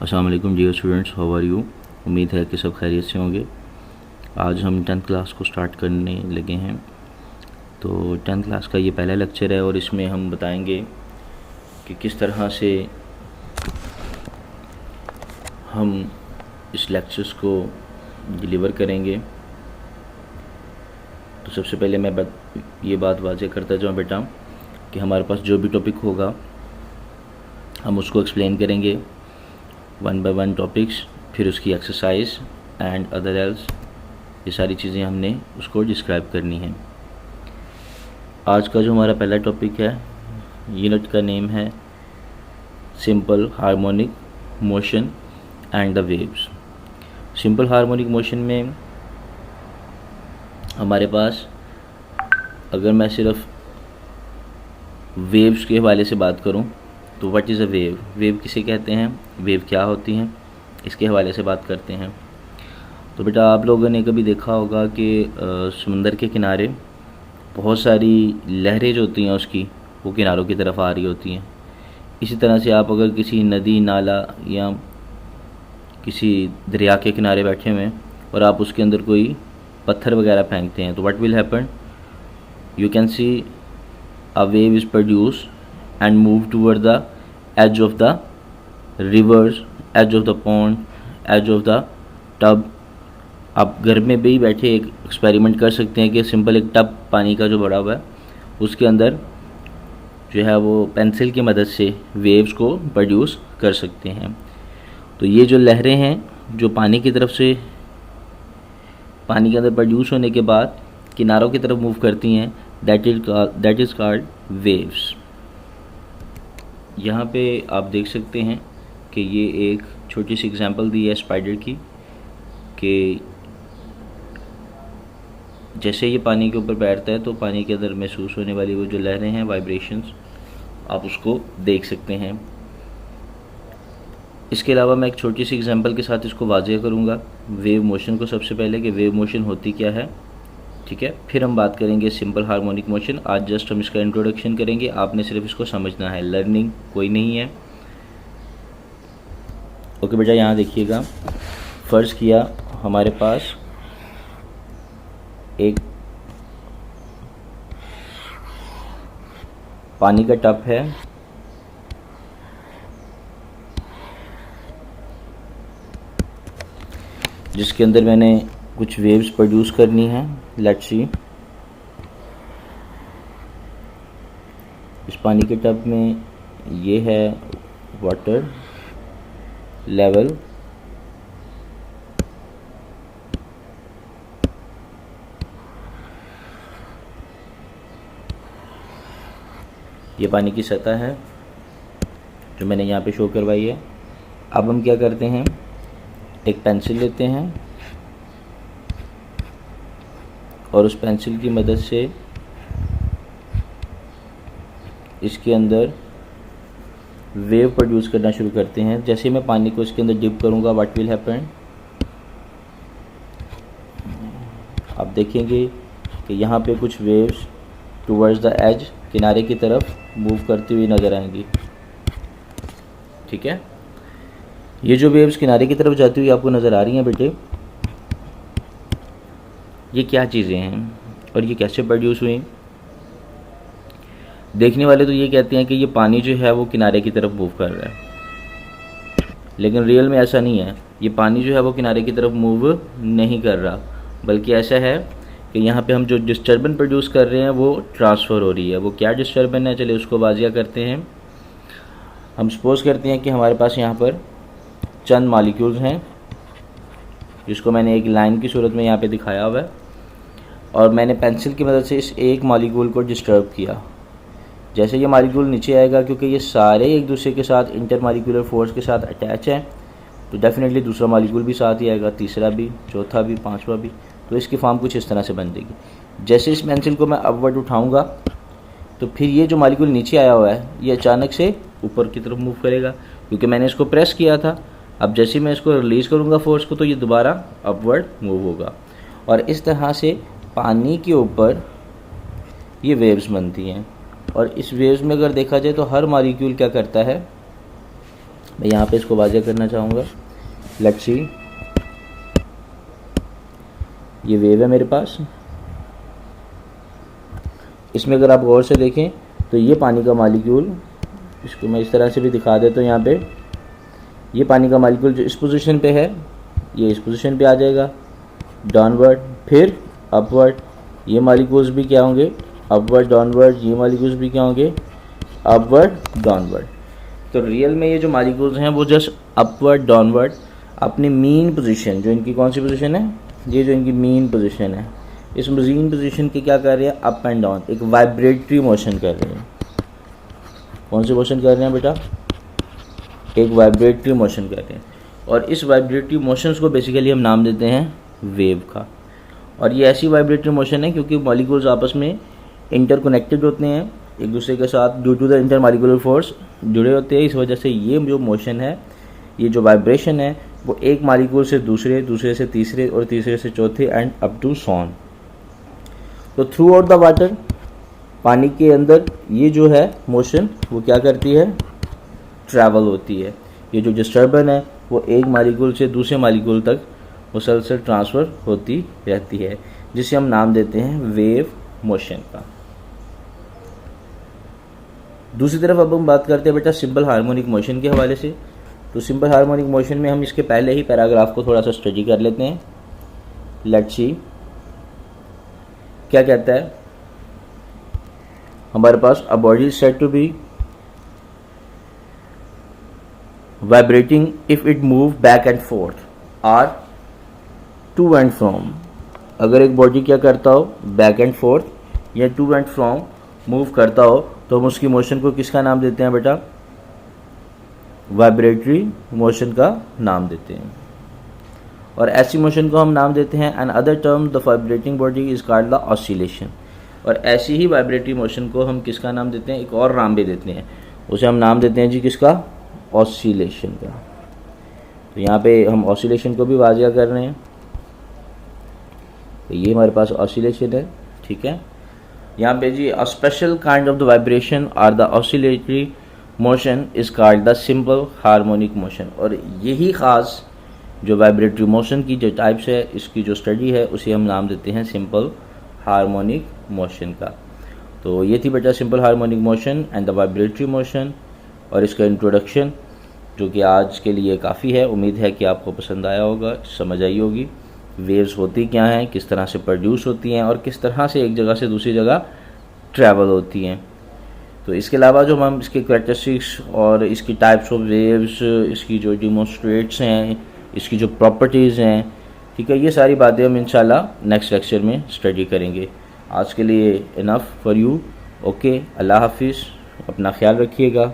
अस्सलाम वालेकुम dear students, how are you. उम्मीद है कि सब खैरियत से होंगे। आज हम 10th क्लास को स्टार्ट करने लगे हैं। तो 10th क्लास का ये पहला लेक्चर है और इसमें हम बताएंगे कि किस तरह से हम इस लेक्चर्स को डिलीवर करेंगे। तो सबसे पहले मैं ये बात वाज़ेह करता जाऊँ बेटा कि हमारे पास जो भी टॉपिक होगा हम उसको एक्सप्लेन करेंगे वन बाय वन टॉपिक्स, फिर उसकी एक्सरसाइज एंड अदर एल्स, ये सारी चीज़ें हमने उसको डिस्क्राइब करनी है। आज का जो हमारा पहला टॉपिक है, यूनिट का नेम है simple harmonic motion and the waves. Simple harmonic motion में हमारे पास, अगर मैं सिर्फ वेव्स के हवाले से बात करूं तो what is a wave, wave किसे कहते हैं, वेव क्या होती हैं, इसके हवाले से बात करते हैं। तो बेटा आप लोगों ने कभी देखा होगा कि समंदर के किनारे बहुत सारी लहरें जो होती हैं उसकी वो किनारों की तरफ आ रही होती हैं। इसी तरह से आप अगर किसी नदी नाला या किसी दरिया के किनारे बैठे हुए हैं और आप उसके अंदर कोई पत्थर वगैरह फेंकते हैं तो what will happen, you can see a wave is produced and move toward the edge of the rivers, edge of the pond, edge of the tub। आप घर में भी बैठे एक एक्सपेरिमेंट कर सकते हैं कि सिंपल एक टब पानी का जो भरा हुआ है उसके अंदर जो है वो पेंसिल की मदद से वेव्स को प्रोड्यूस कर सकते हैं। तो ये जो लहरें हैं जो पानी की तरफ से, पानी के अंदर प्रोड्यूस होने के बाद किनारों की तरफ मूव करती हैं, दैट इज़ कॉल्ड वेव्स। यहाँ पे आप देख सकते हैं कि ये एक छोटी सी एग्जांपल दी है स्पाइडर की, कि जैसे ये पानी के ऊपर बैठता है तो पानी के अंदर महसूस होने वाली वो जो लहरें हैं, वाइब्रेशंस, आप उसको देख सकते हैं। इसके अलावा मैं एक छोटी सी एग्जांपल के साथ इसको वाज़ेह करूँगा वेव मोशन को, सबसे पहले कि वेव मोशन होती क्या है, ठीक है। फिर हम बात करेंगे सिंपल हार्मोनिक मोशन। आज जस्ट हम इसका इंट्रोडक्शन करेंगे, आपने सिर्फ इसको समझना है, लर्निंग कोई नहीं है। ओके बेटा, यहाँ देखिएगा, फ़र्ज़ किया हमारे पास एक पानी का टब है, जिसके अंदर मैंने कुछ वेव्स प्रोड्यूस करनी है। लेट्स सी, इस पानी के टब में ये है वाटर लेवल, ये पानी की सतह है जो मैंने यहाँ पे शो करवाई है। अब हम क्या करते हैं, एक पेंसिल लेते हैं और उस पेंसिल की मदद से इसके अंदर वेव प्रोड्यूस करना शुरू करते हैं। जैसे मैं पानी को इसके अंदर डिप करूँगा, व्हाट विल हैपन, आप देखेंगे कि यहाँ पे कुछ वेव्स टुवर्ड्स द एज, किनारे की तरफ मूव करती हुई नज़र आएंगी, ठीक है। ये जो वेव्स किनारे की तरफ जाती हुई आपको नज़र आ रही हैं बेटे, ये क्या चीज़ें हैं और ये कैसे प्रोड्यूस हुई। देखने वाले तो ये कहते हैं कि ये पानी जो है वो किनारे की तरफ मूव कर रहा है, लेकिन रियल में ऐसा नहीं है। ये पानी जो है वो किनारे की तरफ मूव नहीं कर रहा, बल्कि ऐसा है कि यहाँ पे हम जो डिस्टर्बेंस प्रोड्यूस कर रहे हैं वो ट्रांसफ़र हो रही है। वो क्या डिस्टर्बेंस है, चलिए उसको वाज़ेह करते हैं। हम सपोज़ करते हैं कि हमारे पास यहाँ पर चंद मॉलिक्यूल्स हैं, जिसको मैंने एक लाइन की सूरत में यहाँ पे दिखाया हुआ है, और मैंने पेंसिल की मदद से इस एक मॉलिक्यूल को डिस्टर्ब किया। जैसे ये मॉलिक्यूल नीचे आएगा, क्योंकि ये सारे एक दूसरे के साथ इंटर मॉलिक्यूलर फोर्स के साथ अटैच हैं, तो डेफिनेटली दूसरा मॉलिक्यूल भी साथ ही आएगा, तीसरा भी, चौथा भी, पांचवा भी। तो इसकी फॉर्म कुछ इस तरह से बन जाएगी। जैसे इस पेंसिल को मैं अपवर्ड उठाऊँगा तो फिर ये जो मॉलिक्यूल नीचे आया हुआ है ये अचानक से ऊपर की तरफ मूव करेगा, क्योंकि मैंने इसको प्रेस किया था। अब जैसे मैं इसको रिलीज़ करूँगा फोर्स को, तो ये दोबारा अपवर्ड मूव होगा, और इस तरह से पानी के ऊपर ये वेव्स बनती हैं। और इस वेव्स में अगर देखा जाए तो हर मॉलिक्यूल क्या करता है, मैं यहाँ पे इसको वाज़ेह करना चाहूँगा। लेट्स सी, ये वेव है मेरे पास। इसमें अगर आप गौर से देखें तो ये पानी का मालिक्यूल, इसको मैं इस तरह से भी दिखा देता हूँ। यहाँ पे ये पानी का मालिक्यूल जो इस पोजीशन पे है, ये इस पोजीशन पे आ जाएगा डाउनवर्ड, फिर अपवर्ड। ये मालिक्यूल्स भी क्या होंगे, अपवर्ड डाउनवर्ड। ये मालिक्यूल्स भी क्या होंगे, अपवर्ड डाउनवर्ड। तो रियल में ये जो मालिक्यूल्स हैं वो जस्ट अपवर्ड डाउनवर्ड अपनी मीन पोजीशन, जो इनकी कौन सी पोजीशन है, ये जो इनकी मीन पोजीशन है, इस मीन पोजीशन के क्या कर रहे हैं, अप एंड डाउन, एक वाइब्रेटरी मोशन कर रहे हैं। कौन सी मोशन कर रहे हैं बेटा, एक वाइब्रेटरी मोशन कर रहे हैं। और इस वाइब्रेटरी मोशंस को बेसिकली हम नाम देते हैं वेव का। और ये ऐसी वाइब्रेटरी मोशन है क्योंकि मॉलिक्यूल्स आपस में इंटरकनेक्टेड होते हैं, एक दूसरे के साथ due to the intermolecular force जुड़े होते हैं। इस वजह से ये जो मोशन है, ये जो वाइब्रेशन है, वो एक मॉलिक्यूल से दूसरे, दूसरे से तीसरे और तीसरे से चौथे एंड अप टू सॉन। तो थ्रू आउट द वाटर, पानी के अंदर ये जो है मोशन वो क्या करती है, ट्रैवल होती है। ये जो डिस्टर्बन है वो एक मॉलिक्यूल से दूसरे मॉलिक्यूल तक मुसलसल ट्रांसफ़र होती रहती है, जिसे हम नाम देते हैं वेव मोशन का। दूसरी तरफ अब हम बात करते हैं बेटा सिंपल हार्मोनिक मोशन के हवाले से। तो सिंपल हार्मोनिक मोशन में हम इसके पहले ही पैराग्राफ को थोड़ा सा स्टडी कर लेते हैं। लेट्स सी क्या कहता है। हमारे पास a body is said to be vibrating if it move back and forth or to and from. अगर एक बॉडी क्या करता हो, बैक एंड फोर्थ या टू एंड फ्रॉम मूव करता हो, तो हम उसकी मोशन को किसका नाम देते हैं बेटा, वाइब्रेटरी मोशन का नाम देते हैं। और ऐसी मोशन को हम नाम देते हैं another term the vibrating body is called the oscillation. और ऐसी ही वाइब्रेटरी मोशन को हम किसका नाम देते हैं, एक और नाम भी देते हैं, उसे हम नाम देते हैं जी किसका, ऑसिलेशन का। तो यहाँ पे हम ऑसिलेशन को भी वाज़ेह कर रहे हैं। तो ये हमारे पास ऑसिलेशन है, ठीक है। यहाँ पे जी a special kind of the vibration और the oscillatory motion is called the simple harmonic motion. और यही ख़ास जो वाइब्रेटरी मोशन की जो टाइप्स है, इसकी जो स्टडी है, उसे हम नाम देते हैं सिंपल हार्मोनिक मोशन का। तो ये थी बेटा simple harmonic motion and the vibratory motion और इसका इंट्रोडक्शन, जो कि आज के लिए काफ़ी है। उम्मीद है कि आपको पसंद आया होगा, समझ आई होगी वेव्स होती क्या हैं, किस तरह से प्रोड्यूस होती हैं और किस तरह से एक जगह से दूसरी जगह ट्रैवल होती हैं। तो इसके अलावा जो हम इसके करैक्टरिस्टिक्स और इसकी टाइप्स ऑफ वेव्स, इसकी जो डिमोन्स्ट्रेट्स हैं, इसकी जो प्रॉपर्टीज़ हैं, ठीक है, ये सारी बातें हम इंशाल्लाह नेक्स्ट लेक्चर में स्टडी करेंगे। आज के लिए इनफ फॉर यू। ओके, अल्लाह हाफिज़, अपना ख्याल रखिएगा।